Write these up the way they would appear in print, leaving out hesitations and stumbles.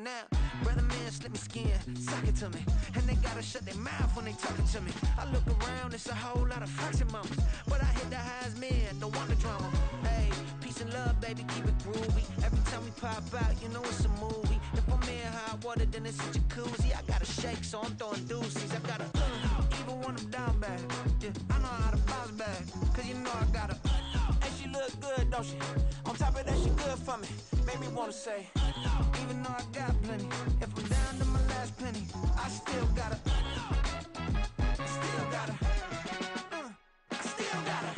now. Brother man, slip me skin, suck it to me. And they gotta shut their mouth when they talking to me. I look around, it's a whole lot of flexing mamas. But I hit the highs, man, don't want the drama. Hey, peace and love, baby, keep it groovy. Every time we pop out, you know it's a movie. If I'm in hot water, then it's a jacuzzi. I gotta shake, so I'm throwing deuces. I gotta, even when I'm down bad. Yeah, I know how to bounce back, cause you know I gotta. And she look good, don't she? On top of that, she good for me. Make me wanna say, even though I got plenty, if I'm down to my last penny, I still gotta, I still gotta, I still gotta.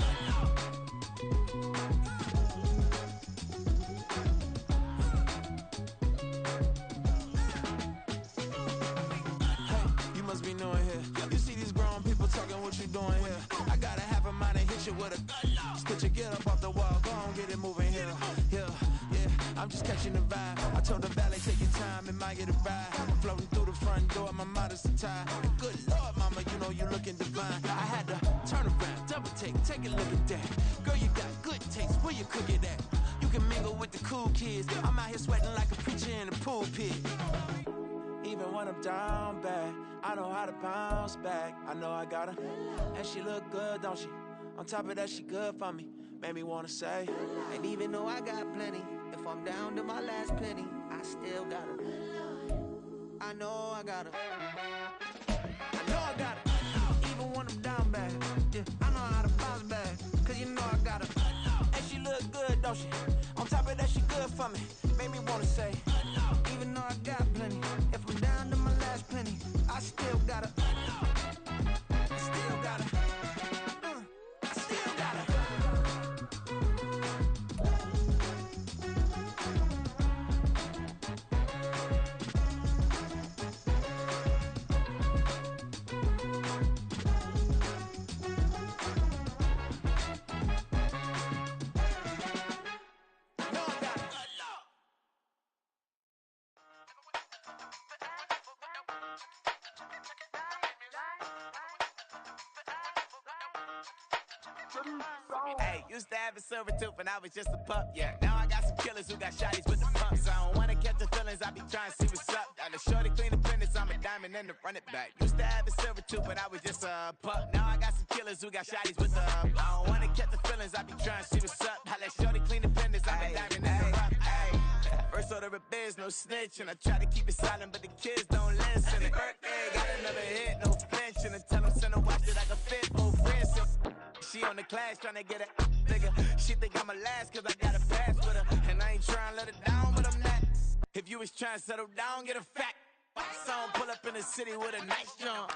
Hey, you must be new in here. You see these grown people talking, what you doing here? I gotta have a mind and hit you with a stitch you, get up off the wall, go on, get it moving here. Yeah, I'm just catching the vibe. I told the valet, take your time, it might get a ride. Floating through the front door, my modest attire. Good Lord, mama, you know you looking divine. I had to turn around, double take a look at that. Girl, you got good taste, where you cook it at? You can mingle with the cool kids. I'm out here sweating like a preacher in a pulpit. Even when I'm down bad, I know how to bounce back. I know I got her, and she look good, don't she? On top of that, she good for me. Made me wanna say, and even though I got plenty, if I'm down to my last penny, I still got her. I know I got her. I know I got her. Even when I'm down bad, yeah, I know how to bounce back, cause you know I got her. And she look good, don't she? On top of that, she good for me. Made me wanna say, even though I got plenty, if I'm down to my last penny, I still got her. I still got her. I still got her. Hey, used to have a silver tooth and I was just a pup, yeah. Now I got some killers who got shotties with the pumps. I don't wanna catch the feelings, I be trying to see what's up. Got a shorty clean the business, I'm a diamond and to run it back. Used to have a silver tooth but I was just a pup. Now I got some killers who got shotties with the I don't wanna catch the feelings, I be trying to see what's up. I let shorty clean the business, I'm a diamond and to run. First order of biz, no snitch, and I try to keep it silent, but the kids don't listen. And birthday, got another hit, no flinch, and I tell them send a watch that I can fit, oh friends. She on the class tryna get a nigga. She think I'm a last cause I got a pass with her. And I ain't tryna let her down, but I'm not. If you was tryna settle down, get a fact. Song pull up in the city with a nice jump.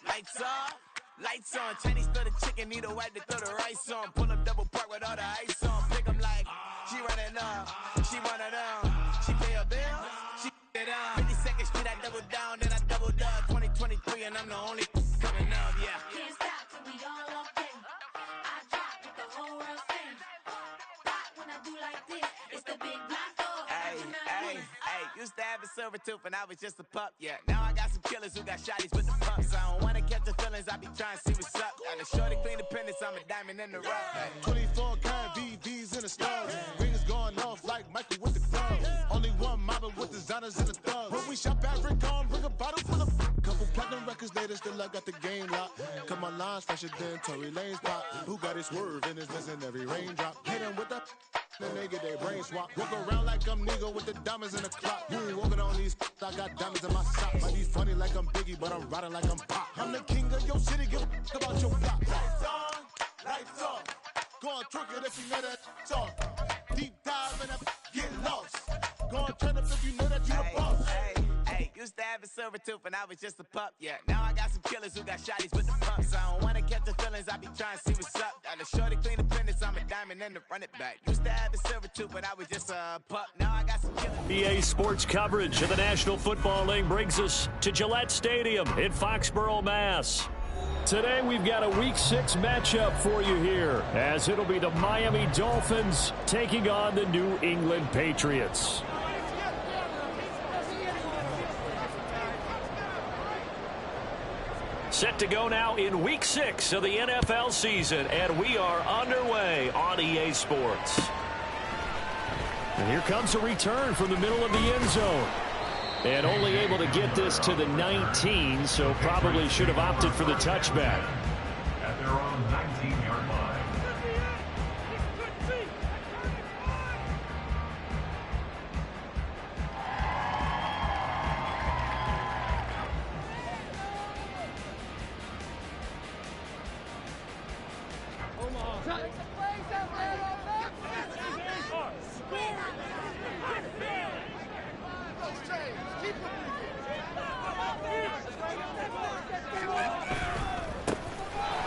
Lights off, lights on. Chinese throw the chicken, need a wipe to throw the rice on. Pull up double park with all the ice on. Pick 'em like, she running up, she one of them. She pay her bill, she it up. 52nd Street, I double down, then I doubled up. 2023 and I'm the only coming up, yeah. Can't stop till we all locked in. I drop with the whole world sing. Pop when I do like this, it's the big block door. Hey, used to have a silver tooth and I was just a pup, yeah. Now I got some killers who got shotties with the pumps. I don't wanna catch the feelings, I be trying to see what's up. Got a shorty clean the pendants, I'm a diamond in the rough. Hey. 24 karat VVs in the stars. Rings going off like Michael with the clubs. Only one mobbing with designers in the thugs. When we shop at Rick on, bring a bottle full of couple platinum records later, still I got the game locked. Cause my lines fresher than Tory Lane's pop. Who got his swerve and is missing every raindrop. Hit him with the then they get their brain swap. Walk around like I'm Nego with the diamonds in the clock. You ain't walking on these, I got diamonds in my socks. Might be funny like I'm Biggie, but I'm riding like I'm Pop. I'm the king of your city, give a about your block. Lights on, lights off. Go on, twerk it if you know that song. Deep dive and get lost. Go on, turn up if you know that you the boss. Hey, used to have a silver tooth and I was just a pup, yeah. Now I got some killers who got shotties with the pumps. I don't wanna catch the feelings, I be trying to see what's up. Got a shorty clean the pendants, I'm a diamond and to run it back. Used to have a silver tooth but I was just a pup. Now I got some killers. EA Sports coverage of the National Football League brings us to Gillette Stadium in Foxborough, Mass. Today we've got a Week 6 matchup for you here, as it'll be the Miami Dolphins taking on the New England Patriots. Set to go now in Week 6 of the NFL season, and we are underway on EA Sports. And here comes a return from the middle of the end zone. And only able to get this to the 19, so probably should have opted for the touchback. At their own 19-yard line.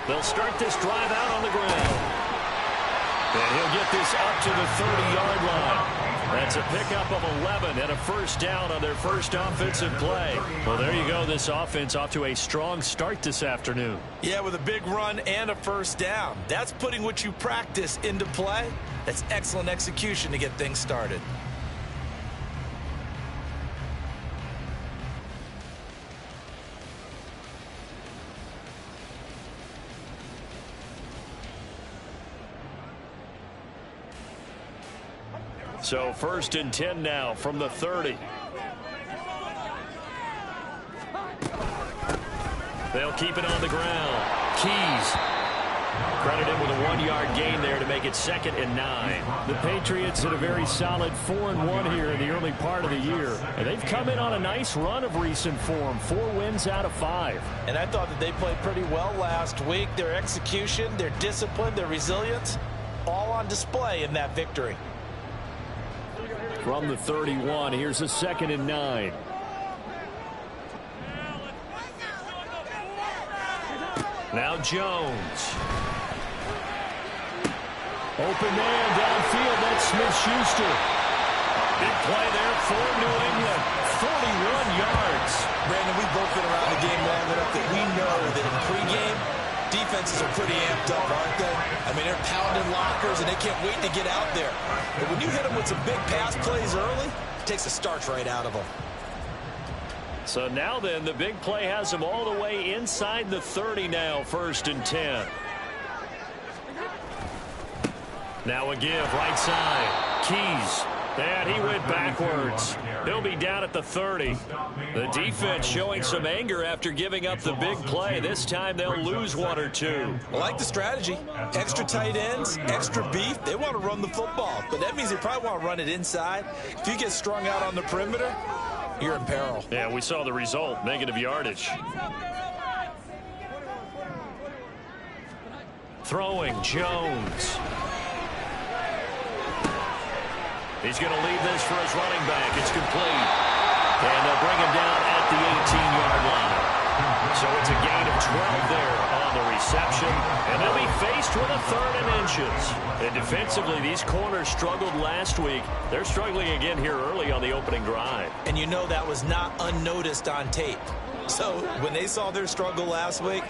They'll start this drive out on the ground. And he'll get this up to the 30-yard line. That's a pickup of 11 and a first down on their first offensive play. Well, there you go. This offense off to a strong start this afternoon. Yeah, with a big run and a first down. That's putting what you practice into play. That's excellent execution to get things started. So 1st and 10 now from the 30. They'll keep it on the ground. Keys credited with a 1-yard gain there to make it 2nd and 9. The Patriots had a very solid 4-1 here in the early part of the year. And they've come in on a nice run of recent form. 4 wins out of 5. And I thought that they played pretty well last week. Their execution, their discipline, their resilience, all on display in that victory. From the 31, here's a 2nd and 9. Now Jones. Open man downfield. That's Smith-Schuster. Big play there for New England. 41 yards. Brandon, we've both been around the game long enough that we know that in pregame, defenses are pretty amped up, aren't they? I mean, they're pounding lockers, and they can't wait to get out there. But when you hit them with some big pass plays early, it takes a starch right out of them. So now then, the big play has them all the way inside the 30 now, 1st and 10. Now a give, right side. Keys. And he went backwards. He'll be down at the 30. The defense showing some anger after giving up the big play. This time they'll lose 1 or 2. I like the strategy. Extra tight ends, extra beef. They want to run the football, but that means they probably want to run it inside. If you get strung out on the perimeter, you're in peril. Yeah, we saw the result. Negative yardage. Throwing, Jones. He's going to leave this for his running back. It's complete. And they'll bring him down at the 18-yard line. So it's a gain of 12 there on the reception. And they'll be faced with a 3rd and inches. And defensively, these corners struggled last week. They're struggling again here early on the opening drive. And you know that was not unnoticed on tape. So when they saw their struggle last week,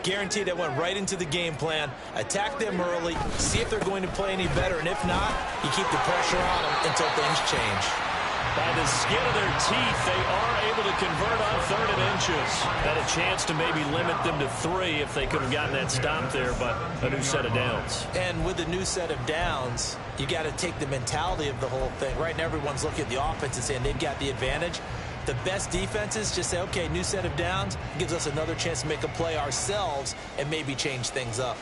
guaranteed they went right into the game plan, attack them early, see if they're going to play any better, and if not, you keep the pressure on them until things change. By the skin of their teeth, they are able to convert on 3rd and inches. Had a chance to maybe limit them to 3 if they could have gotten that stop there, but a new set of downs. And with a new set of downs, you got to take the mentality of the whole thing. Right now, everyone's looking at the offense and saying they've got the advantage. The best defenses just say, okay, new set of downs, gives us another chance to make a play ourselves and maybe change things up.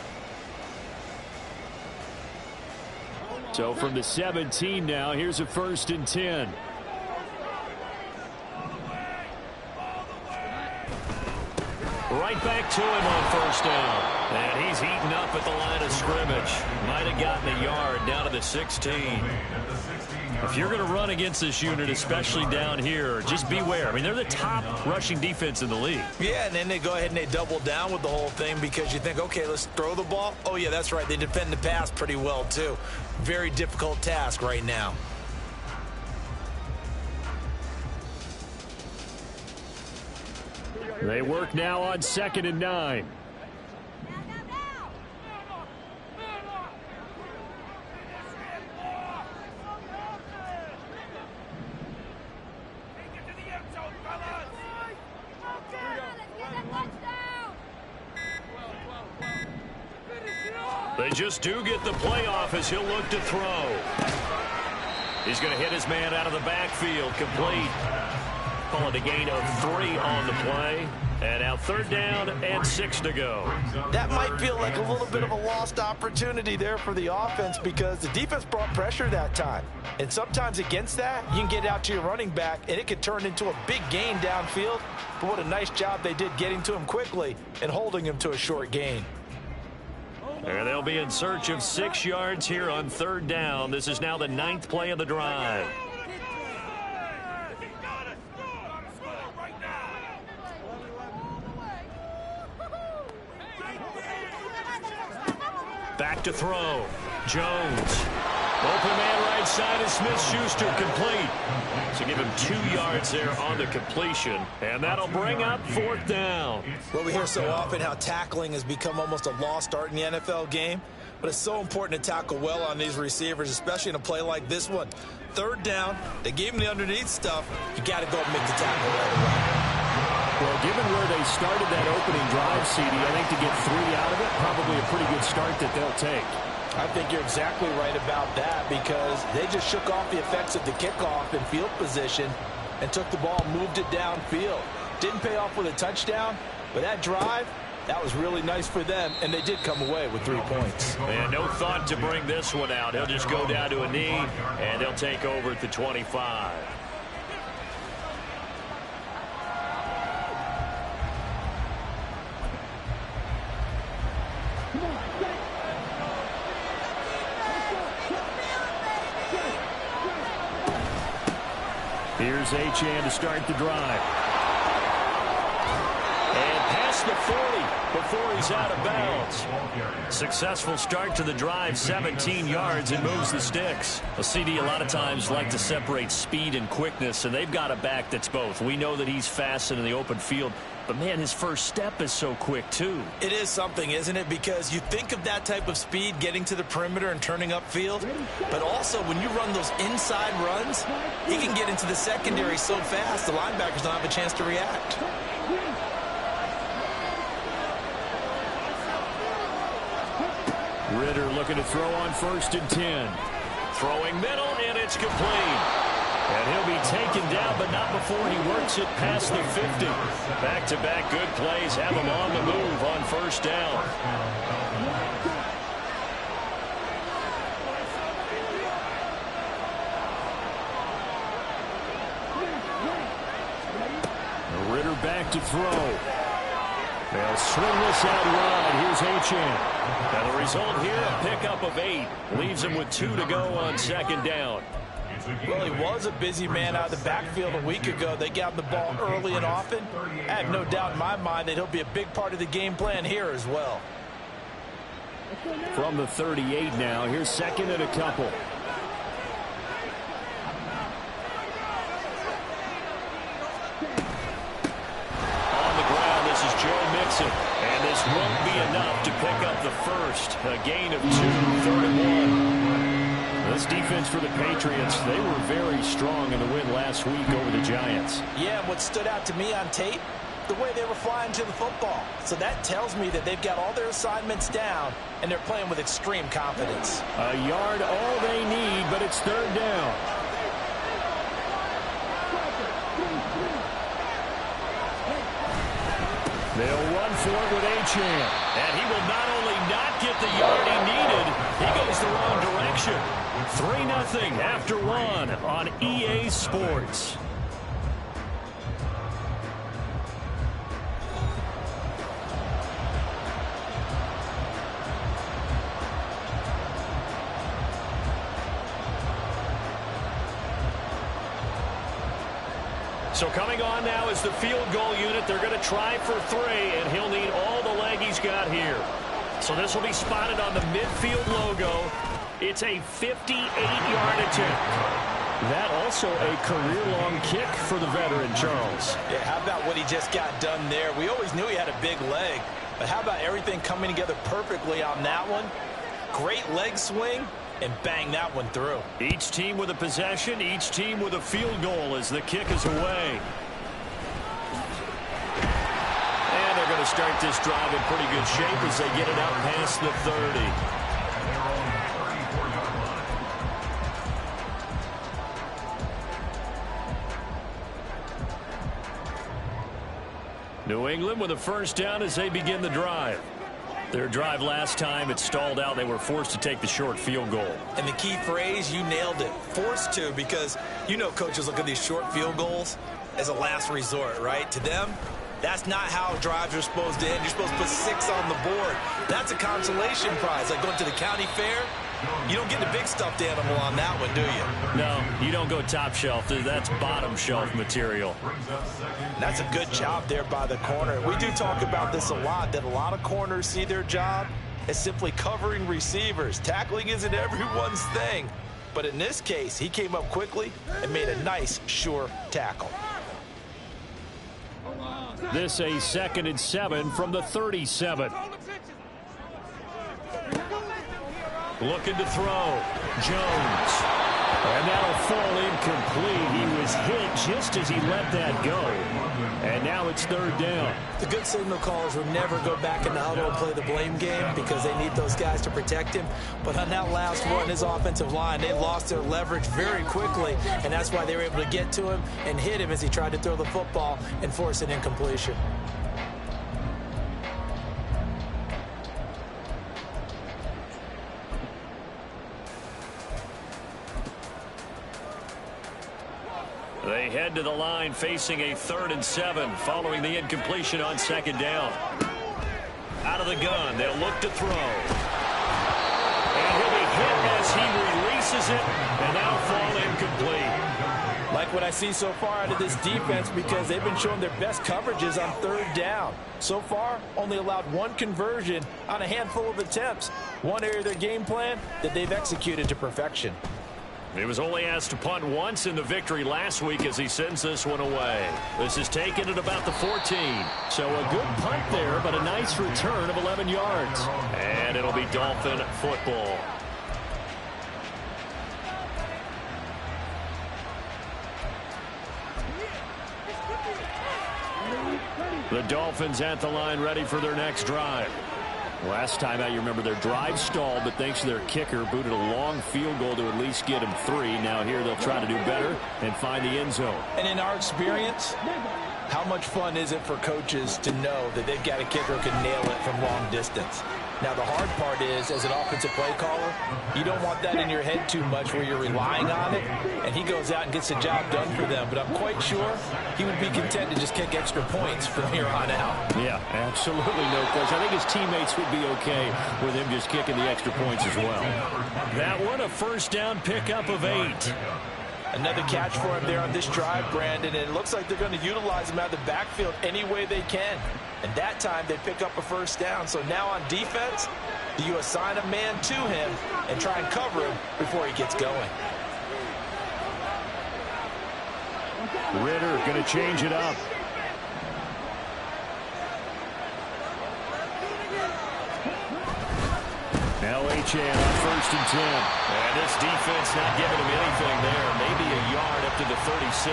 So from the 17 now, here's a 1st and 10. Right back to him on 1st down. And he's heating up at the line of scrimmage. Might have gotten a yard down to the 16. If you're going to run against this unit, especially down here, just beware. I mean, they're the top rushing defense in the league. Yeah, and then they go ahead and they double down with the whole thing because you think, okay, let's throw the ball. Oh, yeah, that's right. They defend the pass pretty well, too. Very difficult task right now. They work now on 2nd and 9. They just do get the playoff as he'll look to throw. He's going to hit his man out of the backfield, complete. Call it a gain of 3 on the play. And now 3rd down and 6 to go. That might feel like a little bit of a lost opportunity there for the offense because the defense brought pressure that time. And sometimes against that, you can get out to your running back, and it could turn into a big gain downfield. But what a nice job they did getting to him quickly and holding him to a short gain. And they'll be in search of 6 yards here on 3rd down. This is now the 9th play of the drive. Back to throw. Jones. Open man right side is Smith-Schuster, complete. So give him 2 yards there on the completion. And that'll bring up 4th down. Well, we hear so often how tackling has become almost a lost art in the NFL game. But it's so important to tackle well on these receivers, especially in a play like this one. 3rd down, they gave him the underneath stuff. You got to go and make the tackle right away. Well, given where they started that opening drive, CD, I think to get 3 out of it, probably a pretty good start that they'll take. I think you're exactly right about that because they just shook off the effects of the kickoff and field position and took the ball and moved it downfield. Didn't pay off with a touchdown, but that drive, that was really nice for them, and they did come away with 3 points. And no thought to bring this one out. He'll just go down to a knee, and they'll take over at the 25. Here's Achane to start the drive. And past the 40 before he's out of bounds. Successful start to the drive, 17 yards, and moves the sticks. A CD a lot of times like to separate speed and quickness, and they've got a back that's both. We know that he's fast in the open field, but man, his first step is so quick too. It is something, isn't it? Because you think of that type of speed getting to the perimeter and turning upfield, but also when you run those inside runs, he can get into the secondary so fast the linebackers don't have a chance to react. Ritter looking to throw on 1st and 10. Throwing middle, and it's complete. And he'll be taken down, but not before he works it past the 50. Back-to-back good plays have him on the move on 1st down. Ritter back to throw. They'll swing this out wide. Here's Achane. Now the result here, a pickup of 8. Leaves him with 2 to go on 2nd down. Well, he was a busy man out of the backfield a week ago. They got him the ball early and often. I have no doubt in my mind that he'll be a big part of the game plan here as well. From the 38 now, here's 2nd and a couple. On the ground, this is Joe Mixon. And this won't be enough to pick up the first. A gain of 2, 3rd and 1. This defense for the Patriots, they were very strong in the win last week over the Giants. Yeah, what stood out to me on tape, the way they were flying to the football. So that tells me that they've got all their assignments down, and they're playing with extreme confidence. A yard all they need, but it's 3rd down. They'll run for it with Achane. And he will not only not get the yard he needed, he goes the wrong direction. 3-0 after 1 on EA Sports. So coming on now is the field goal unit. They're going to try for 3, and he'll need all the leg he's got here. So this will be spotted on the midfield logo. It's a 58-yard attempt. That also a career-long kick for the veteran, Charles. Yeah, how about what he just got done there? We always knew he had a big leg, but how about everything coming together perfectly on that one? Great leg swing, and bang that one through. Each team with a possession, each team with a field goal as the kick is away. And they're going to start this drive in pretty good shape as they get it out past the 30. New England with a first down as they begin the drive. Their drive last time, it stalled out. They were forced to take the short field goal. And the key phrase, you nailed it, forced to, because you know coaches look at these short field goals as a last resort, right? To them, that's not how drives are supposed to end. You're supposed to put 6 on the board. That's a consolation prize, like going to the county fair. You don't get the big stuffed animal on that one, do you? No, you don't go top shelf. That's bottom shelf material. That's a good job there by the corner. We do talk about this a lot, that a lot of corners see their job as simply covering receivers. Tackling isn't everyone's thing. But in this case, he came up quickly and made a nice, sure tackle. This a 2nd and 7 from the 37. Looking to throw. Jones. And that'll fall incomplete. He was hit just as he let that go. And now it's 3rd down. The good signal callers will never go back in the huddle and play the blame game because they need those guys to protect him. But on that last one, his offensive line, they lost their leverage very quickly, and that's why they were able to get to him and hit him as he tried to throw the football and force an incompletion. They head to the line facing a 3rd and 7 following the incompletion on 2nd down. Out of the gun, they'll look to throw. And he'll be hit as he releases it, and that'll fall incomplete. Like what I see so far out of this defense, because they've been showing their best coverages on 3rd down. So far, only allowed 1 conversion on a handful of attempts. One area of their game plan that they've executed to perfection. He was only asked to punt once in the victory last week as he sends this one away. This is taken at about the 14. So a good punt there, but a nice return of 11 yards. And it'll be Dolphin football. The Dolphins at the line ready for their next drive. Last time out, you remember their drive stalled, but thanks to their kicker, booted a long field goal to at least get him 3. Now here they'll try to do better and find the end zone. And in our experience, how much fun is it for coaches to know that they've got a kicker who can nail it from long distance? Now, the hard part is, as an offensive play caller, you don't want that in your head too much where you're relying on it, and he goes out and gets the job done for them. But I'm quite sure he would be content to just kick extra points from here on out. Yeah, absolutely no question. I think his teammates would be okay with him just kicking the extra points as well. That one, a first down pickup of 8. Another catch for him there on this drive, Brandon, and it looks like they're going to utilize him out of the backfield any way they can. And that time they pick up a first down. So now on defense, do you assign a man to him and try and cover him before he gets going? Ritter going to change it up. Now Achane on 1st and 10. And this defense not giving him anything there. Maybe a yard up to the 36.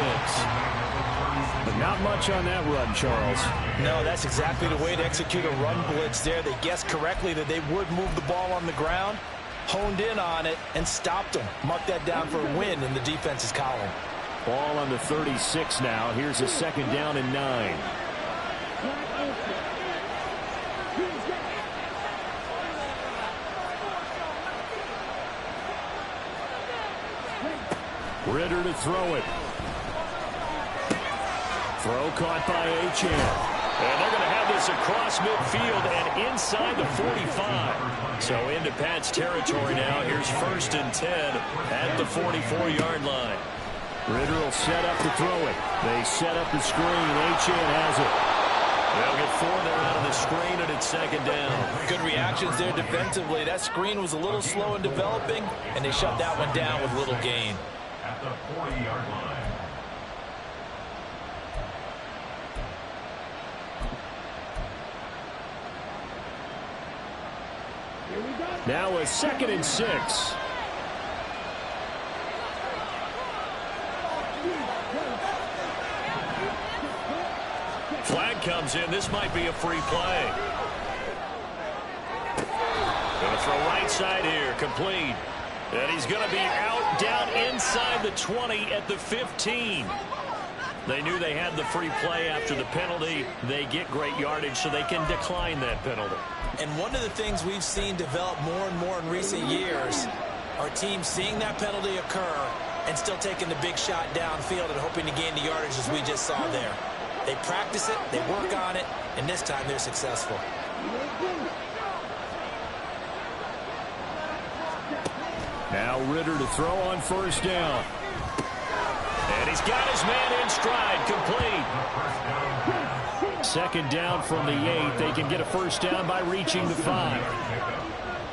But not much on that run, Charles. No, that's exactly the way to execute a run blitz there. They guessed correctly that they would move the ball on the ground, honed in on it, and stopped them. Mark that down for a win in the defense's column. Ball on the 36 now. Here's a 2nd down and 9. Ritter to throw it. Throw caught by Achane. And they're going to have this across midfield and inside the 45. So into Pat's territory now. Here's 1st and 10 at the 44-yard line. Ritter will set up to throw it. They set up the screen. Achane has it. They'll get 4 there out of the screen, and it's 2nd down. Good reactions there defensively. That screen was a little slow in developing, and they shut that one down with little gain. At the 40-yard line. Now a 2nd and 6. Flag comes in. This might be a free play. Going to throw right side here. Complete. And he's going to be out down inside the 20 at the 15. They knew they had the free play after the penalty. They get great yardage, so they can decline that penalty. And one of the things we've seen develop more and more in recent years are teams seeing that penalty occur and still taking the big shot downfield and hoping to gain the yardage as we just saw there. They practice it, they work on it, and this time they're successful. Now Ritter to throw on first down. And he's got his man in stride, complete. Second down from the 8. They can get a first down by reaching the 5.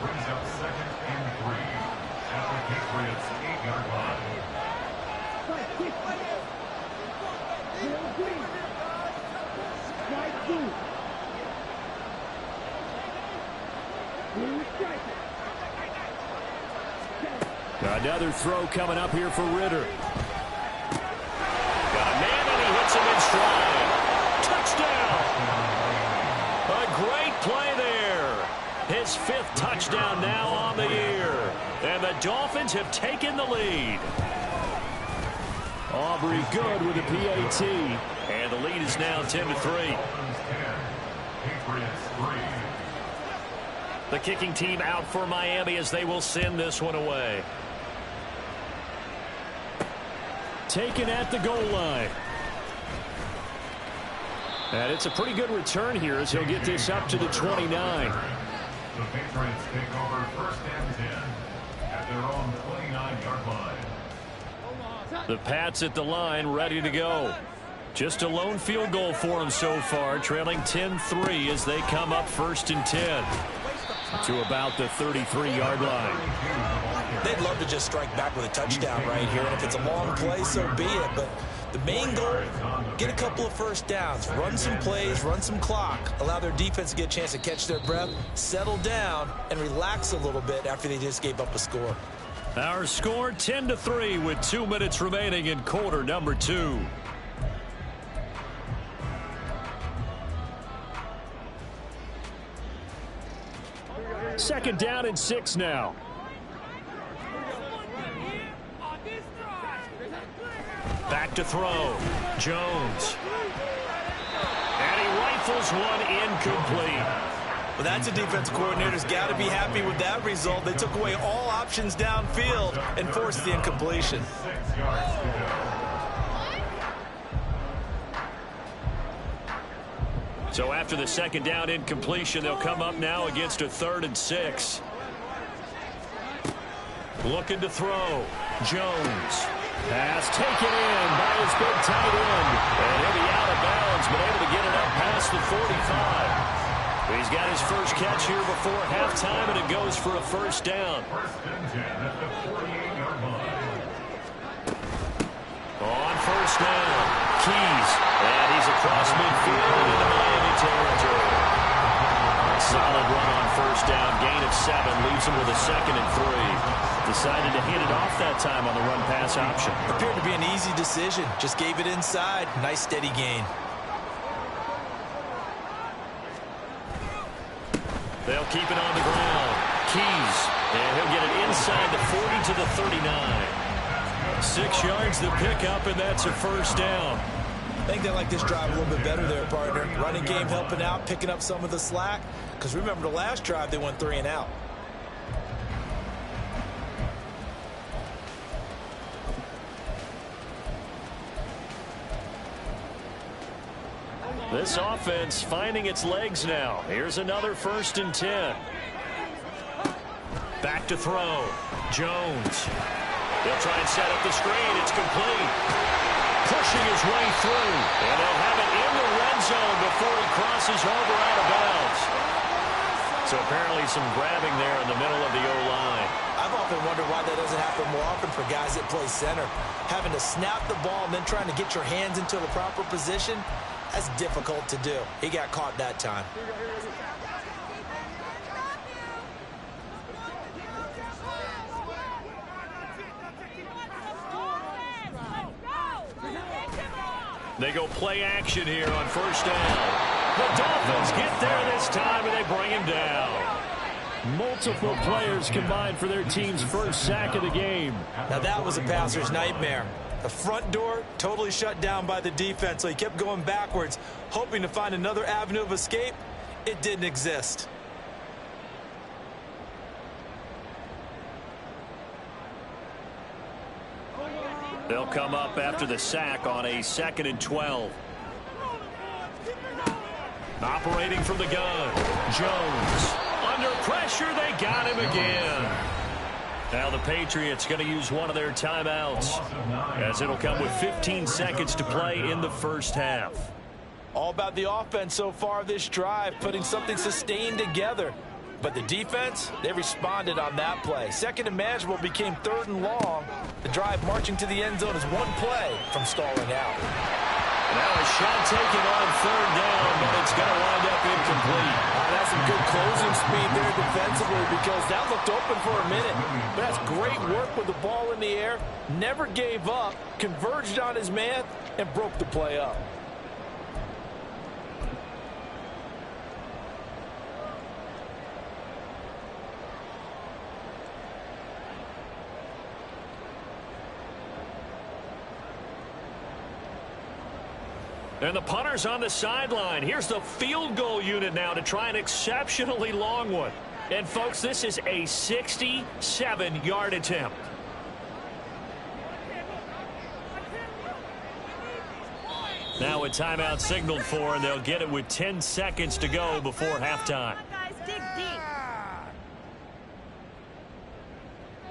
Brings up 2nd and 3 at the Patriots 8-yard line. Another throw coming up here for Ritter. Got a man and he hits him in stride. Touchdown! A great play there. His 5th touchdown now on the year. And the Dolphins have taken the lead. Aubrey good with a PAT. And the lead is now 10-3. The kicking team out for Miami as they will send this one away. Taken at the goal line. And it's a pretty good return here as he'll get this up to the 29. The Patriots take over 1st and 10 at their own 29-yard line. The Pats at the line ready to go. Just a lone field goal for them so far, trailing 10-3 as they come up 1st and 10 to about the 33-yard line. They'd love to just strike back with a touchdown right here, and if it's a long play, so be it. But the main goal, get a couple of first downs, run some plays, run some clock, allow their defense to get a chance to catch their breath, settle down, and relax a little bit after they just gave up a score. Our score 10-3 with 2 minutes remaining in quarter number 2. Second down and 6 now. Back to throw. Jones. And he rifles one incomplete. Well, that's a defense coordinator's got to be happy with that result. They took away all options downfield and forced the incompletion. 6 yards to go. So after the second down incompletion, they'll come up now against a 3rd and 6. Looking to throw. Jones. Pass taken in by his big tight end. And he'll be out of bounds, but able to get it up past the 45. He's got his first catch here before halftime, and it goes for a first down. 1st and 10 at the 48-yard line. On first down, Keys. And he's across midfield into Miami territory. Solid run on first down, gain of 7, leaves him with a 2nd and 3. Decided to hit it off that time on the run-pass option. Appeared to be an easy decision. Just gave it inside. Nice steady gain. They'll keep it on the ground. Keys. And he'll get it inside the 40 to the 39. 6 yards the pickup, and that's a first down. I think they like this drive a little bit better there, partner. Running game helping out, picking up some of the slack. Because remember, the last drive, they went 3 and out. This offense finding its legs now. Here's another 1st and 10. Back to throw. Jones. They'll try and set up the screen. It's complete. Pushing his way through. And they'll have it in the red zone before he crosses over out of bounds. So apparently some grabbing there in the middle of the O-line. I've often wondered why that doesn't happen more often for guys that play center. Having to snap the ball and then trying to get your hands into the proper position, that's difficult to do. He got caught that time. They go play action here on first down. The Dolphins get there this time, and they bring him down. Multiple players combined for their team's first sack of the game. Now that was a passer's nightmare. The front door totally shut down by the defense, so he kept going backwards, hoping to find another avenue of escape. It didn't exist. They'll come up after the sack on a 2nd and 12. Operating from the gun, Jones. Under pressure, they got him again. Now the Patriots going to use one of their timeouts, as it'll come with 15 seconds to play in the first half. All about the offense so far this drive, putting something sustained together. But the defense, they responded on that play. 2nd and manageable became 3rd and long. The drive marching to the end zone is one play from stalling out. Now a shot taken on 3rd down, but it's going to wind up incomplete. That's some good closing speed there defensively, because that looked open for a minute. But that's great work with the ball in the air. Never gave up, converged on his man, and broke the play up. And the punter's on the sideline. Here's the field goal unit now to try an exceptionally long one. And, folks, this is a 67-yard attempt. Now a timeout signaled for, and they'll get it with 10 seconds to go before halftime.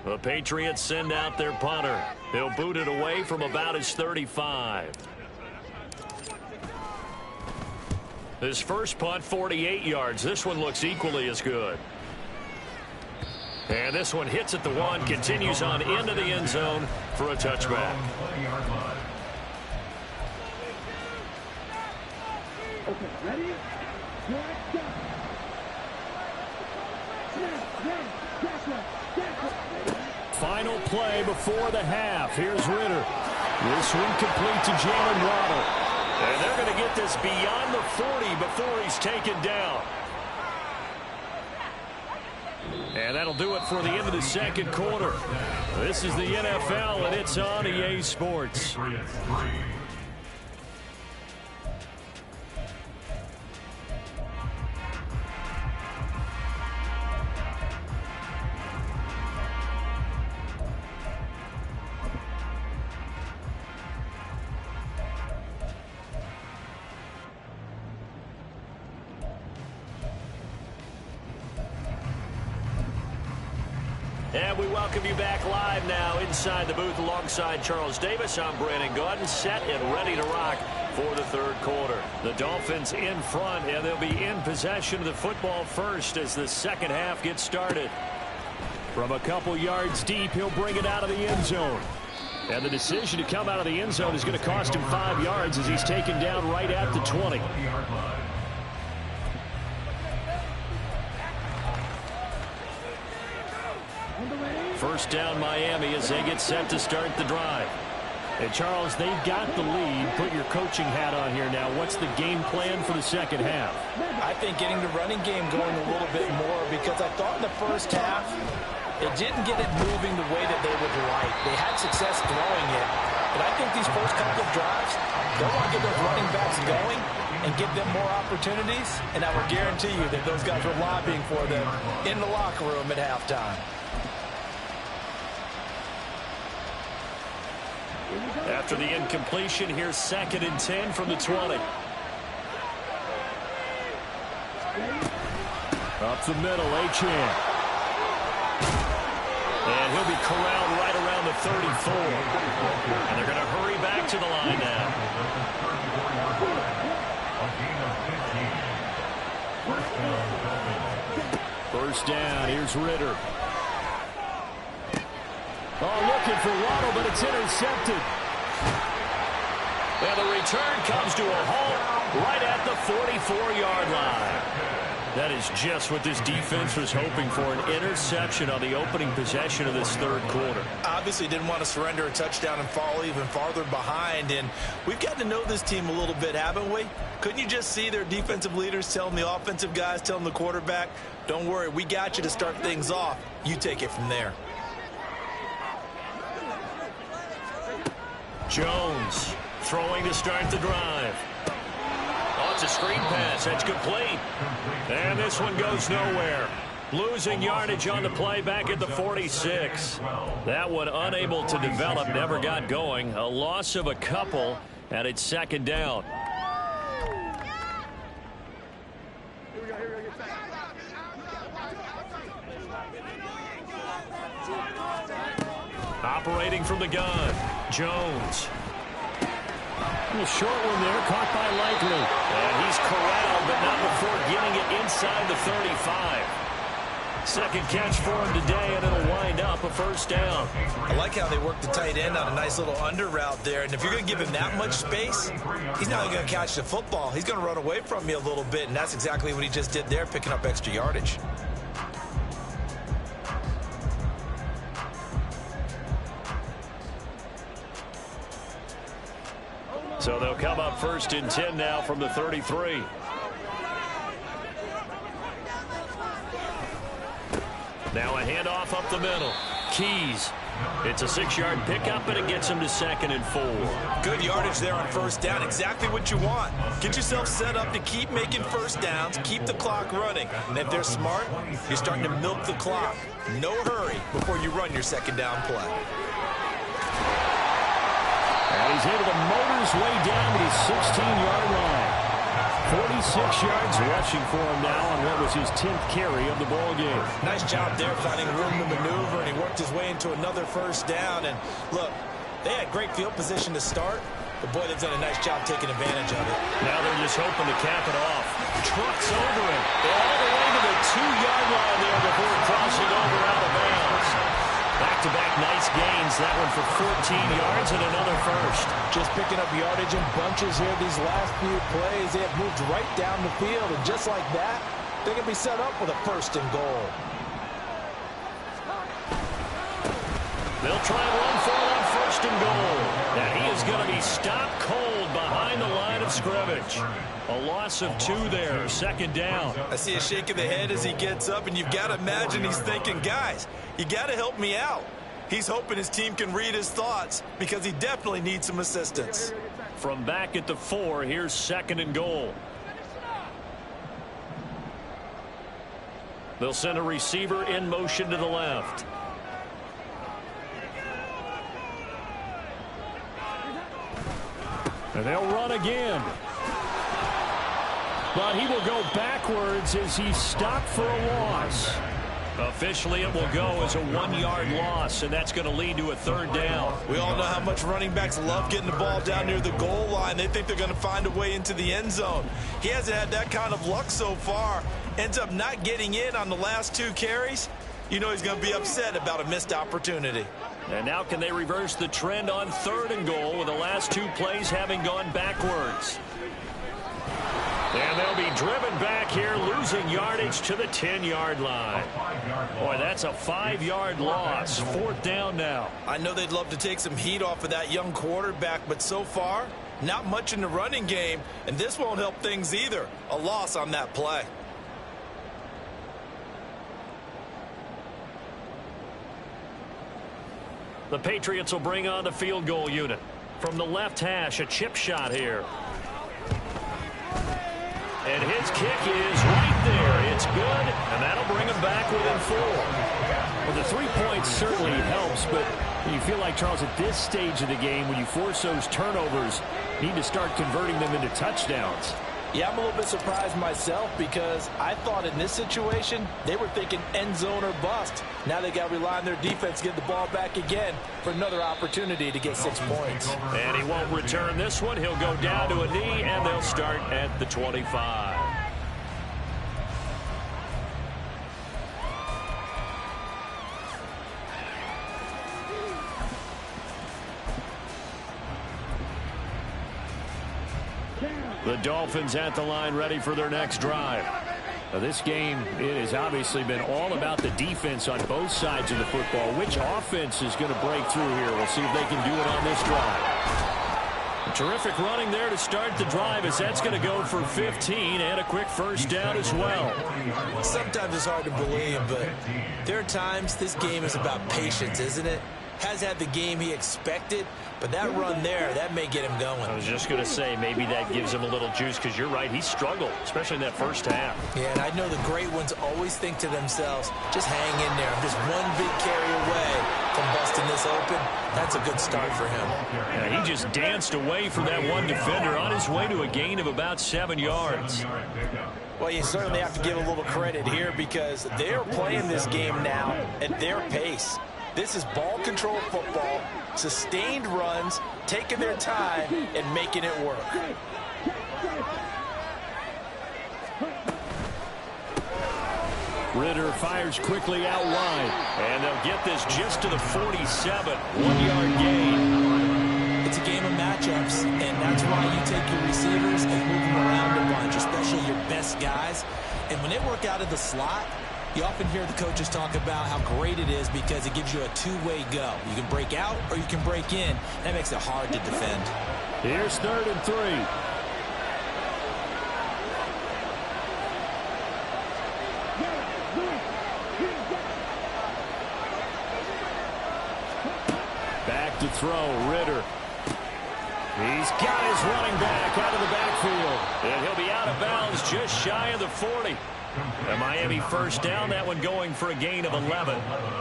The Patriots send out their punter. They'll boot it away from about his 35. His first punt, 48 yards. This one looks equally as good. And this one hits at the 1, continues on into the end zone for a touchback. Okay, ready? Final play before the half. Here's Ritter. This one complete to Jalen Waddle. And they're going to get this beyond the 40 before he's taken down. And that'll do it for the end of the second quarter. This is the NFL, and it's on EA Sports. And we welcome you back live now inside the booth alongside Charles Davis. I'm Brandon Gaudin, set and ready to rock for the third quarter. The Dolphins in front, and they'll be in possession of the football first as the second half gets started. From a couple yards deep, he'll bring it out of the end zone. And the decision to come out of the end zone is going to cost him 5 yards as he's taken down right at the 20. First down Miami as they get set to start the drive. And Charles, they've got the lead. Put your coaching hat on here now. What's the game plan for the second half? I think getting the running game going a little bit more, because I thought in the first half it didn't get it moving the way that they would like. They had success throwing it. But I think these first couple of drives, they'll want to get those running backs going and give them more opportunities. And I will guarantee you that those guys were lobbying for them in the locker room at halftime. After the incompletion, here's 2nd and 10 from the 20. Up the middle, Achane. And he'll be corralled right around the 34. And they're going to hurry back to the line now. First down, here's Ritter. Oh, looking for Waddle, but it's intercepted. And the return comes to a halt right at the 44-yard line. That is just what this defense was hoping for, an interception on the opening possession of this third quarter. Obviously didn't want to surrender a touchdown and fall even farther behind. And we've got to know this team a little bit, haven't we? Couldn't you just see their defensive leaders telling the offensive guys, telling the quarterback, don't worry, we got you to start things off. You take it from there. Jones throwing to start the drive. Oh, it's a screen pass. That's complete. And this one goes nowhere. Losing yardage on the play back at the 46. That one unable to develop, never got going. A loss of a couple, and it's second down. Operating from the gun, Jones. A little short one there, caught by Likely. And he's corralled, but not before getting it inside the 35. Second catch for him today, and it'll wind up a first down. I like how they work the tight end on a nice little under route there. And if you're going to give him that much space, he's not going to catch the football. He's going to run away from you a little bit, and that's exactly what he just did there, picking up extra yardage. So they'll come up 1st and 10 now from the 33. Now a handoff up the middle. Keys. It's a 6-yard pickup, and it gets him to 2nd and 4. Good yardage there on first down. Exactly what you want. Get yourself set up to keep making first downs, keep the clock running. And if they're smart, you're starting to milk the clock. No hurry before you run your second down play. And he's able to motor his way down to the 16-yard line. 46 yards rushing for him now on what was his 10th carry of the ball game. Nice job there finding room to maneuver, and he worked his way into another first down. And look, they had great field position to start, but boy, they've done a nice job taking advantage of it. Now they're just hoping to cap it off. Trucks over him. All the way to the 2-yard line there before crossing over out of bounds. Back-to-back nice gains. That one for 14 yards and another first. Just picking up yardage in bunches here these last few plays. They have moved right down the field, and just like that, they can be set up with a 1st and goal. They'll try and run for it on 1st and goal. Now he is going to be stopped cold behind the line of scrimmage. A loss of 2 there, 2nd down. I see a shake of the head as he gets up, and you've got to imagine he's thinking, guys, you got to help me out. He's hoping his team can read his thoughts because he definitely needs some assistance. From back at the 4, here's 2nd and goal. They'll send a receiver in motion to the left. And they'll run again. But he will go backwards as he's stopped for a loss. Officially, it will go as a 1-yard loss, and that's going to lead to a 3rd down. We all know how much running backs love getting the ball down near the goal line. They think they're going to find a way into the end zone. He hasn't had that kind of luck so far. Ends up not getting in on the last 2 carries. You know he's going to be upset about a missed opportunity. And now can they reverse the trend on 3rd and goal with the last 2 plays having gone backwards? And they'll be driven back here, losing yardage to the 10-yard line. Boy, that's a 5-yard loss. 4th down now. I know they'd love to take some heat off of that young quarterback, but so far, not much in the running game, and this won't help things either. A loss on that play. The Patriots will bring on the field goal unit. From the left hash, a chip shot here. And his kick is right there. It's good, and that'll bring him back within 4. Well, the 3 points certainly helps, but you feel like, Charles, at this stage of the game, when you force those turnovers, you need to start converting them into touchdowns. Yeah, I'm a little bit surprised myself because I thought in this situation they were thinking end zone or bust. Now they got to rely on their defense to get the ball back again for another opportunity to get 6 points. And he won't return this one. He'll go down to a knee, and they'll start at the 25. The Dolphins at the line, ready for their next drive. Now, this game, it has obviously been all about the defense on both sides of the football. Which offense is going to break through here? We'll see if they can do it on this drive. Terrific running there to start the drive, as that's going to go for 15 and a quick first down as well. Sometimes it's hard to believe, but there are times this game is about patience, isn't it? has had the game he expected, but that run there, that may get him going. I was just going to say, maybe that gives him a little juice, because you're right, he struggled, especially in that first half. Yeah, and I know the great ones always think to themselves, just hang in there. I'm just one big carry away from busting this open. That's a good start for him. Yeah, he just danced away from that one defender on his way to a gain of about 7 yards. Well, you certainly have to give a little credit here because they're playing this game now at their pace. This is ball control football, sustained runs, taking their time and making it work. Ritter fires quickly out wide, and they'll get this just to the 47. 1-yard gain. It's a game of matchups, and that's why you take your receivers and move them around a bunch, especially your best guys. And when they work out of the slot, you often hear the coaches talk about how great it is because it gives you a two-way go. You can break out or you can break in. That makes it hard to defend. Here's 3rd and 3. Back to throw, Ritter. He's got his running back out of the backfield. And he'll be out of bounds just shy of the 40. A Miami first down, that one going for a gain of 11.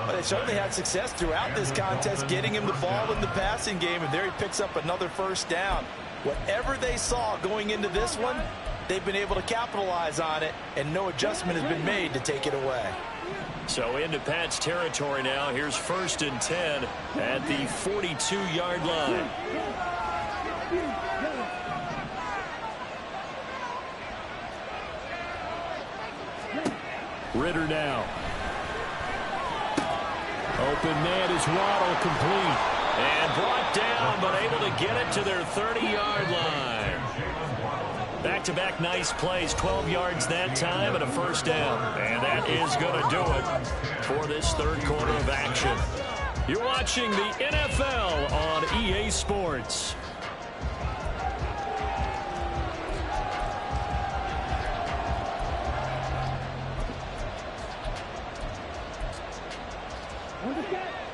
But they certainly had success throughout this contest, getting him the ball in the passing game, and there he picks up another first down. Whatever they saw going into this one, they've been able to capitalize on it, and no adjustment has been made to take it away. So into Pat's territory now. Here's 1st and 10 at the 42-yard line. Ritter now. Open man is Waddle, complete. And brought down, but able to get it to their 30-yard line. Back-to-back nice plays, 12 yards that time and a first down. And that is going to do it for this third quarter of action. You're watching the NFL on EA Sports.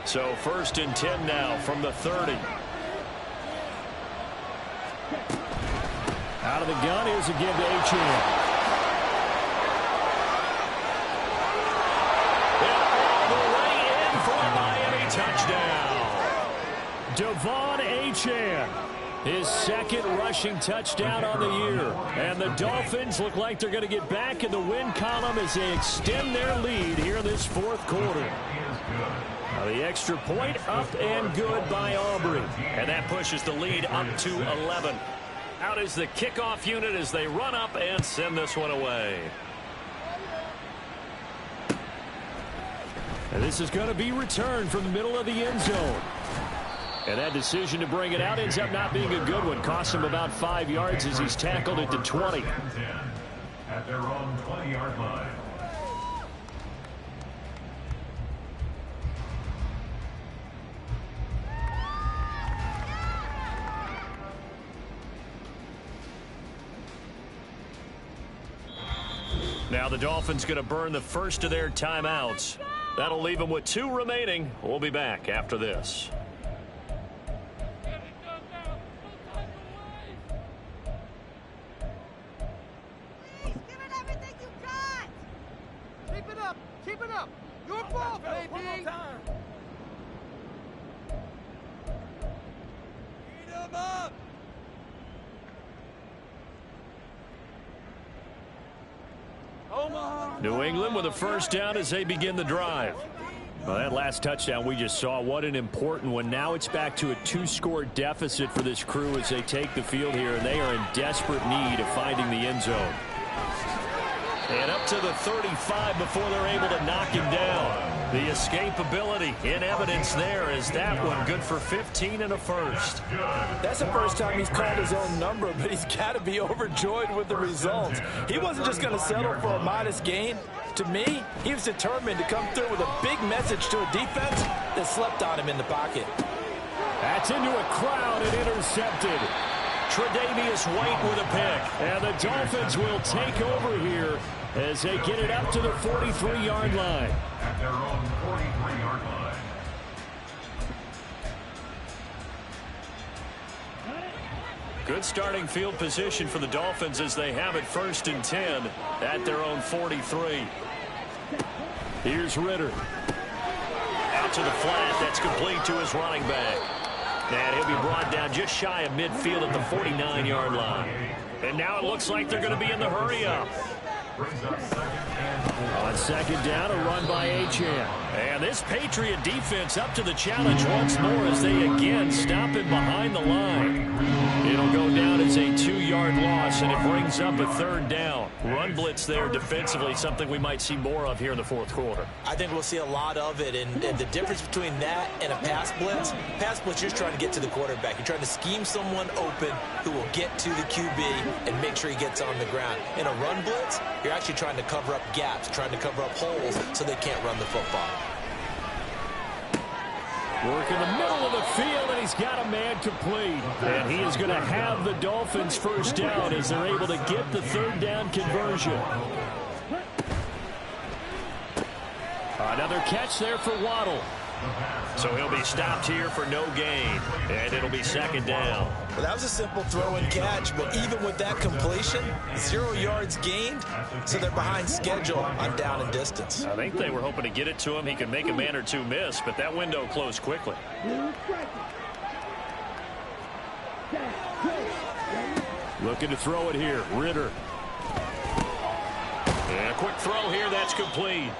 So 1st and 10 now from the 30. Out of the gun, here's a give to Achane. And all the way in for a Miami touchdown. Devon Achane, his 2nd rushing touchdown on the year. And the Dolphins look like they're going to get back in the win column as they extend their lead here in this 4th quarter. Now the extra point up and good by Aubrey. And that pushes the lead up to 11. Out is the kickoff unit as they run up and send this one away. And this is going to be returned from the middle of the end zone. And that decision to bring it out ends up not being a good one. Costs him about 5 yards as he's tackled at the 20. At their own 20-yard line. Now the Dolphins going to burn the first of their timeouts. That'll leave them with 2 remaining. We'll be back after this. Give it everything you got! Keep it up! Keep it up! Your ball, baby! One more time! Eat 'em up! New England with a first down as they begin the drive. Well, that last touchdown we just saw, what an important one. Now it's back to a 2-score deficit for this crew as they take the field here, and they are in desperate need of finding the end zone. And up to the 35 before they're able to knock him down. The escapability in evidence there is that one good for 15 and a first. That's the first time he's called his own number, but he's got to be overjoyed with the results. He wasn't just going to settle for a modest gain. To me, he was determined to come through with a big message to a defense that slept on him in the pocket. That's into a crowd and intercepted. Tre'Davious White with a pick. And the Dolphins will take over here as they get it up to the 43-yard line. At their own 43-yard line. Good starting field position for the Dolphins as they have it 1st and 10 at their own 43. Here's Ritter. Out to the flat. That's complete to his running back. And he'll be brought down just shy of midfield at the 49-yard line. And now it looks like they're going to be in the hurry-up. On 2nd down, a run by Achane. And this Patriot defense up to the challenge once more as they again stop him behind the line. It'll go down as a 2-yard loss, and it brings up a 3rd down. Run blitz there defensively, something we might see more of here in the 4th quarter. I think we'll see a lot of it, and the difference between that and a pass blitz, you're just trying to get to the quarterback. You're trying to scheme someone open who will get to the QB and make sure he gets on the ground. In a run blitz, you're actually trying to cover up gaps, trying to cover up holes so they can't run the football. Work in the middle of the field, and he's got a man complete. And he is going to have the Dolphins 1st down as they're able to get the 3rd down conversion. Another catch there for Waddle. So he'll be stopped here for no gain, and it'll be 2nd down. Well, that was a simple throw and catch, but even with that completion, 0 yards gained, so they're behind schedule on down and distance. I think they were hoping to get it to him. He could make a man or two miss, but that window closed quickly. Looking to throw it here, Ritter. And a quick throw here, that's complete.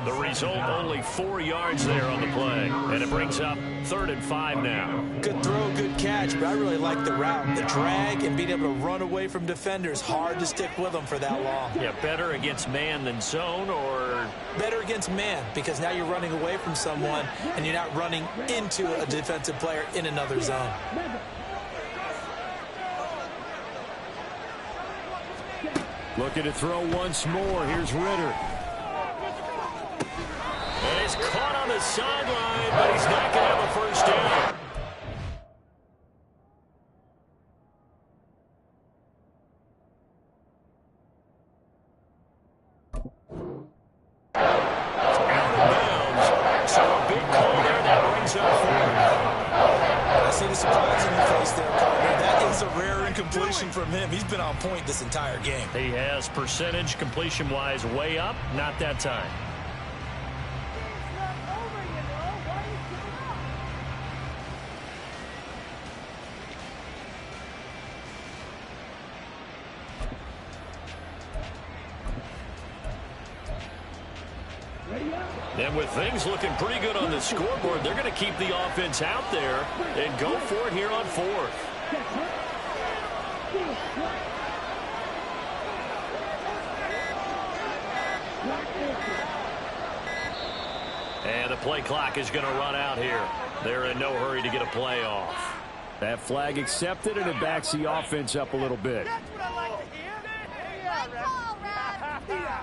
The result, only 4 yards there on the play. And it brings up 3rd and 5 now. Good throw, good catch, but I really like the route. The drag and being able to run away from defenders, hard to stick with them for that long. Yeah, better against man than zone, or? Better against man, because now you're running away from someone and you're not running into a defensive player in another zone. Looking to throw once more. Here's Ritter. And he's caught on the sideline, but he's not going to have a 1st down. Out of bounds. So a big call there that brings up 4th. I see the surprise in your face there, partner. That is a rare incompletion from him. He's been on point this entire game. He has percentage completion-wise way up. Not that time. And with things looking pretty good on the scoreboard, they're going to keep the offense out there and go for it here on 4th. And the play clock is going to run out here. They're in no hurry to get a play off. That flag accepted, and it backs the offense up a little bit. That's what I like to hear. Yeah, right.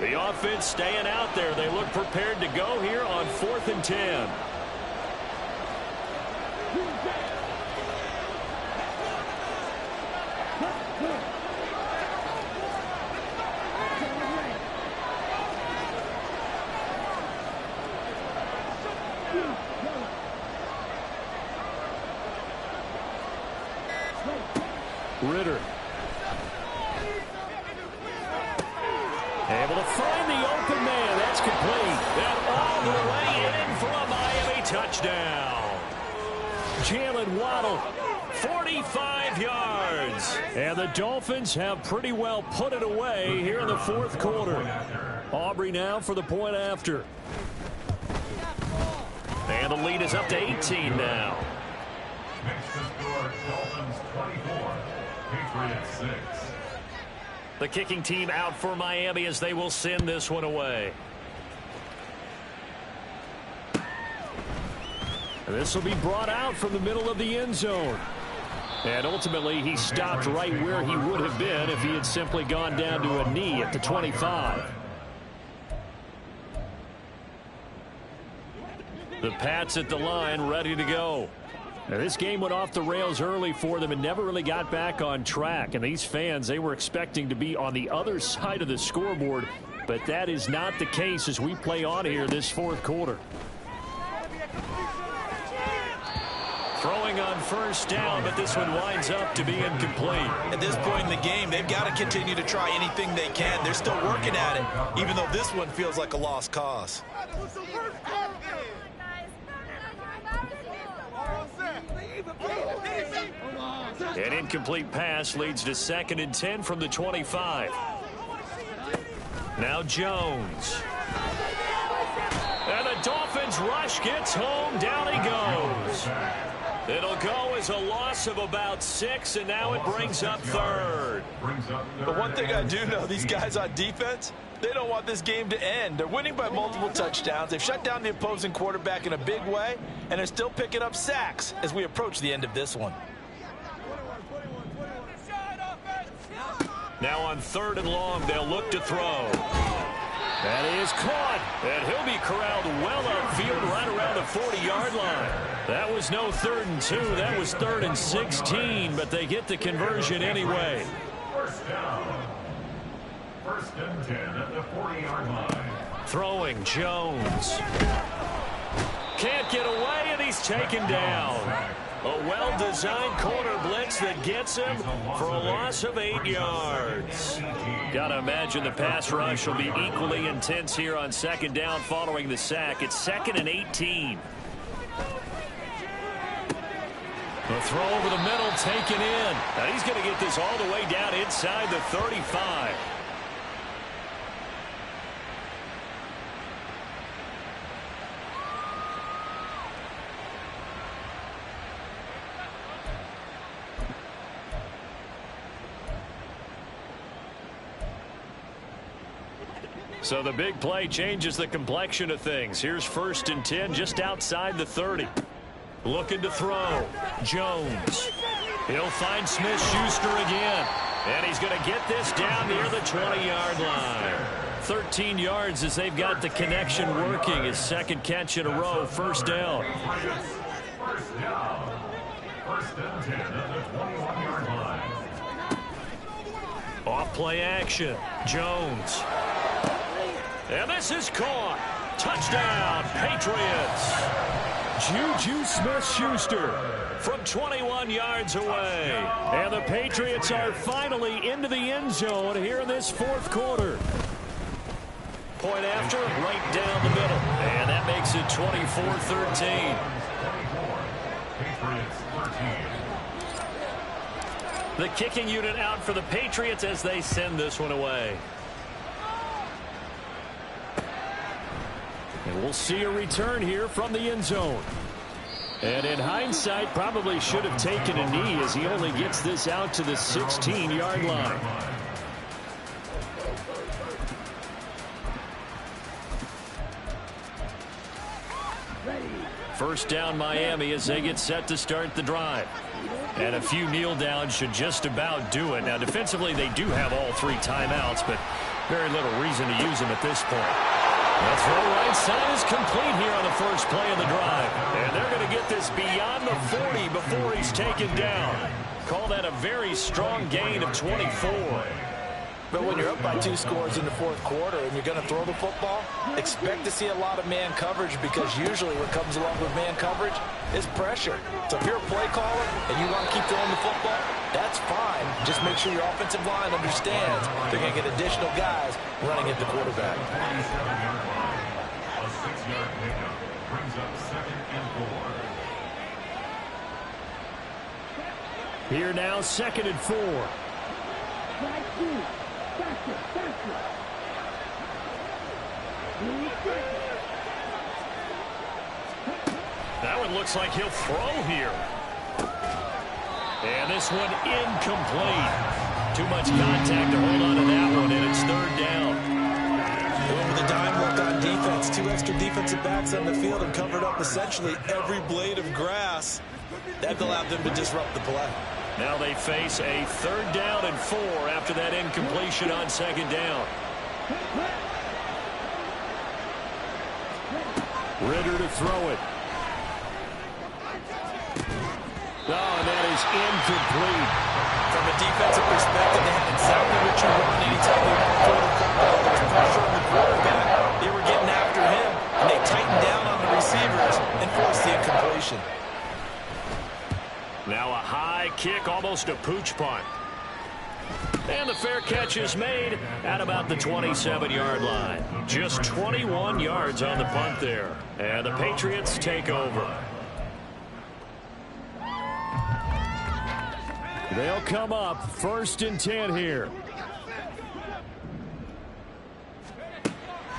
The offense staying out there. They look prepared to go here on 4th and 10. Ritter. Able to find the open man. That's complete. And all the way in for a Miami touchdown. Jalen Waddle, 45 yards. And the Dolphins have pretty well put it away here in the 4th quarter. Aubrey now for the point after. And the lead is up to 18 now. Next to score, Dolphins 24, Patriots 6. The kicking team out for Miami as they will send this one away. And this will be brought out from the middle of the end zone. And ultimately, he stopped right where he would have been if he had simply gone down to a knee at the 25. The Pats at the line, ready to go. Now, this game went off the rails early for them and never really got back on track. And these fans, they were expecting to be on the other side of the scoreboard, but that is not the case as we play on here this fourth quarter. Throwing on first down, but this one winds up to be incomplete. At this point in the game, they've got to continue to try anything they can. They're still working at it, even though this one feels like a lost cause. An incomplete pass leads to 2nd and 10 from the 25. Now Jones. And the Dolphins rush gets home. Down he goes. It'll go as a loss of about 6, and now it brings up 3rd. But one thing I do know, these guys on defense, they don't want this game to end. They're winning by multiple touchdowns. They've shut down the opposing quarterback in a big way, and they're still picking up sacks as we approach the end of this one. Now on 3rd and long, they'll look to throw. That is caught, and he'll be corralled well upfield right around the 40-yard line. That was no 3rd and 2. That was 3rd and 16, but they get the conversion anyway. First down. 1st and 10 at the 40-yard line. Throwing Jones. Can't get away, and he's taken down. A well-designed corner blitz that gets him for a loss of 8 yards. Gotta imagine the pass rush will be equally intense here on 2nd down following the sack. It's 2nd and 18. The throw over the middle taken in. Now he's going to get this all the way down inside the 35. So the big play changes the complexion of things. Here's 1st and 10 just outside the 30. Looking to throw. Jones. He'll find Smith-Schuster again. And he's going to get this down near the 20-yard line. 13 yards as they've got the connection working. His 2nd catch in a row. 1st down. First down. 1st and 10 at the 21-yard line. Off play action. Jones. And this is caught. Touchdown, Patriots. Juju Smith-Schuster from 21 yards away. And the Patriots are finally into the end zone here in this fourth quarter. Point after, right down the middle. And that makes it 24-13. The kicking unit out for the Patriots as they send this one away. And we'll see a return here from the end zone. And in hindsight, probably should have taken a knee as he only gets this out to the 16-yard line. First down Miami as they get set to start the drive. And a few kneel downs should just about do it. Now defensively they do have all 3 timeouts, but very little reason to use them at this point. The throw right side is complete here on the first play of the drive. And they're going to get this beyond the 40 before he's taken down. Call that a very strong gain of 24. But when you're up by 2 scores in the fourth quarter and you're going to throw the football, expect to see a lot of man coverage because usually what comes along with man coverage is pressure. So if you're a play caller and you want to keep throwing the football, that's fine. Just make sure your offensive line understands they're going to get additional guys running at the quarterback. A 6-yard pickup brings up 2nd and 4. Here now, 2nd and 4. That one looks like he'll throw here. And this one incomplete. Too much contact to hold on to that one, and it's 3rd down. With a dime look on defense, 2 extra defensive backs on the field and covered up essentially every blade of grass. That allowed them to disrupt the play. Now they face a 3rd down and 4 after that incompletion on 2nd down. Ritter to throw it. and that is incomplete. From a defensive perspective, they had exactly what you want anytime they want to throw the football. There's pressure on the quarterback. They were getting after him, and they tightened down on the receivers and forced the incompletion. Now a high kick, almost a pooch punt. And the fair catch is made at about the 27-yard line. Just 21 yards on the punt there. And the Patriots take over. They'll come up 1st and 10 here.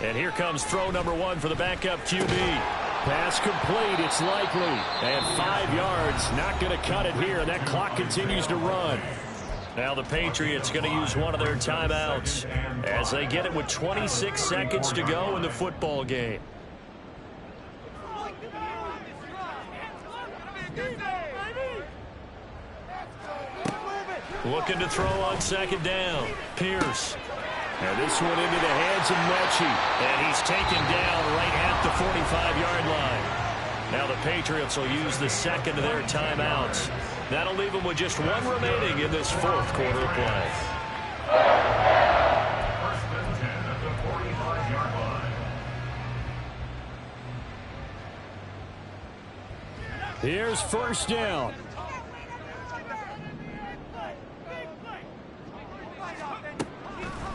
And here comes throw number 1 for the backup QB. Pass complete, it's likely. And 5 yards, not going to cut it here. And that clock continues to run. Now the Patriots going to use one of their timeouts as they get it with 26 seconds to go in the football game. Looking to throw on 2nd down. Pierce. And this one into the hands of Mechie. And he's taken down right at the 45-yard line. Now the Patriots will use the 2nd of their timeouts. That'll leave them with just 1 remaining in this 4th quarter of play. 1st and 10 at the 45-yard line. Here's 1st down.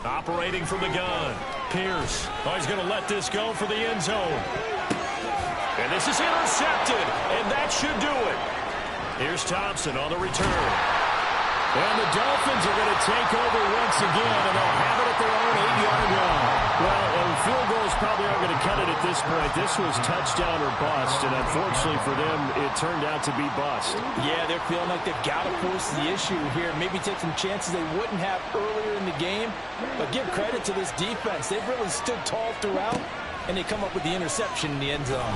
Operating from the gun. Pierce. Oh, he's going to let this go for the end zone. And this is intercepted. And that should do it. Here's Thompson on the return. And the Dolphins are going to take over once again, and they'll have it at their own 8-yard line. Well, and field goals probably aren't going to cut it at this point. This was touchdown or bust, and unfortunately for them, it turned out to be bust. Yeah, they're feeling like they've got to force the issue here. Maybe take some chances they wouldn't have earlier in the game. But give credit to this defense. They've really stood tall throughout, and they come up with the interception in the end zone.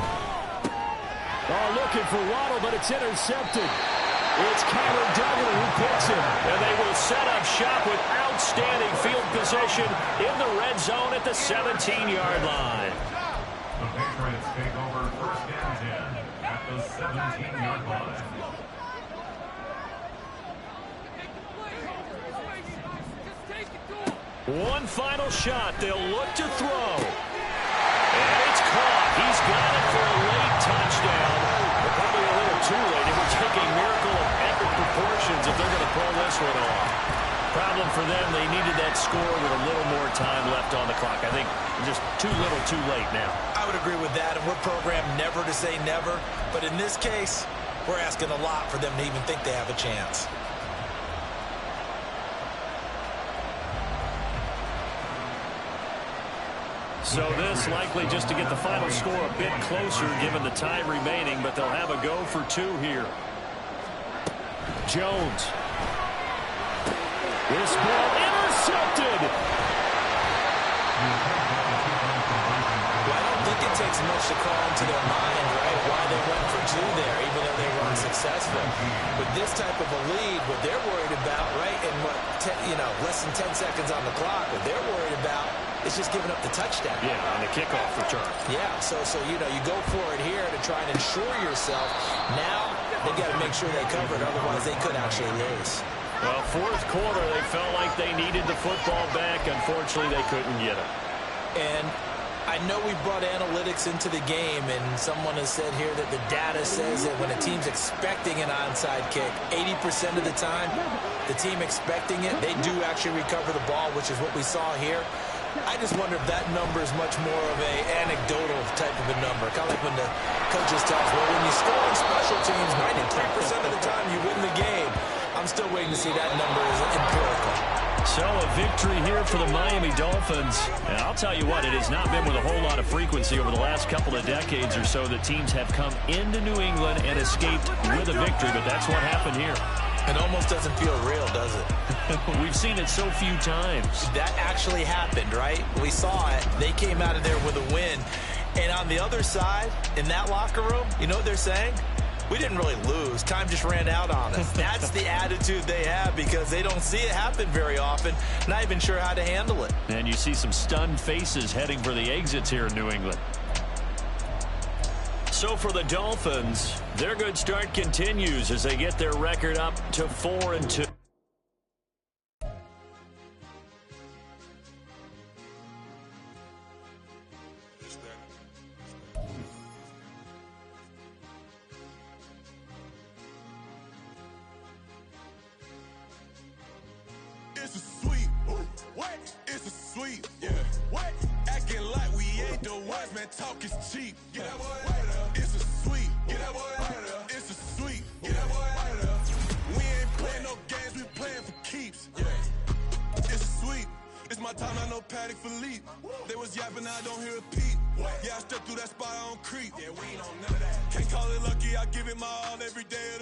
Oh, looking for Waddle, but it's intercepted. It's Kyler Duggar who picks him. And they will set up shop with outstanding field position in the red zone at the 17-yard line. The Patriots take over 1st and 10 at the 17-yard line. One final shot. They'll look to throw. And it's caught. He's got it for a late touchdown. But probably a little too late. It would take a miracle of epic proportions if they're going to pull this one off. Problem for them, they needed that score with a little more time left on the clock. I think just too little too late now. I would agree with that, and we're programmed never to say never. But in this case, we're asking a lot for them to even think they have a chance. So this likely just to get the final score a bit closer given the time remaining, but they'll have a go for 2 here. Jones. This ball intercepted. Well, I don't think it takes much to call into their mind, right, why they went for 2 there, even though they were unsuccessful. With this type of a lead, what they're worried about, right, and less than 10 seconds on the clock, what they're worried about is just giving up the touchdown. Yeah, on the kickoff return. Yeah, so you go for it here to try and ensure yourself. Now they got to make sure they cover it, otherwise they could actually lose. Well, 4th quarter, they felt like they needed the football back. Unfortunately, they couldn't get it. And I know we brought analytics into the game, and someone has said here that the data says that when a team's expecting an onside kick, 80% of the time, the team expecting it, they do actually recover the ball, which is what we saw here. I just wonder if that number is much more of a anecdotal type of a number. Kind of like when the coaches tell us, well, when you score on special teams, 93% of the time you win the game. I'm still waiting to see that number as empirical. So a victory here for the Miami Dolphins. And I'll tell you what, it has not been with a whole lot of frequency over the last couple of decades or so that teams have come into New England and escaped with a victory, but that's what happened here. It almost doesn't feel real, does it? We've seen it so few times. That actually happened, right? We saw it. They came out of there with a win. And on the other side, in that locker room, you know what they're saying? We didn't really lose. Time just ran out on us. That's the attitude they have because they don't see it happen very often. Not even sure how to handle it. And you see some stunned faces heading for the exits here in New England. So for the Dolphins, their good start continues as they get their record up to 4-2. It's a sweep. What? It's a sweep. Yeah. What? Acting like we ain't the ones, man. Talk is cheap. Get that boy out of there. It's a sweep. Get that boy out of there. It's a sweep. Get that boy out of there. We ain't playing no games. We playing for keeps. Yeah. It's a sweep. It's my time. I know Paddock for leap. They was yapping. I don't hear a peep. Yeah, I stepped through that spot. I don't creep. Yeah, we ain't on none of that. Can't call it lucky. I give it my all every day of the week.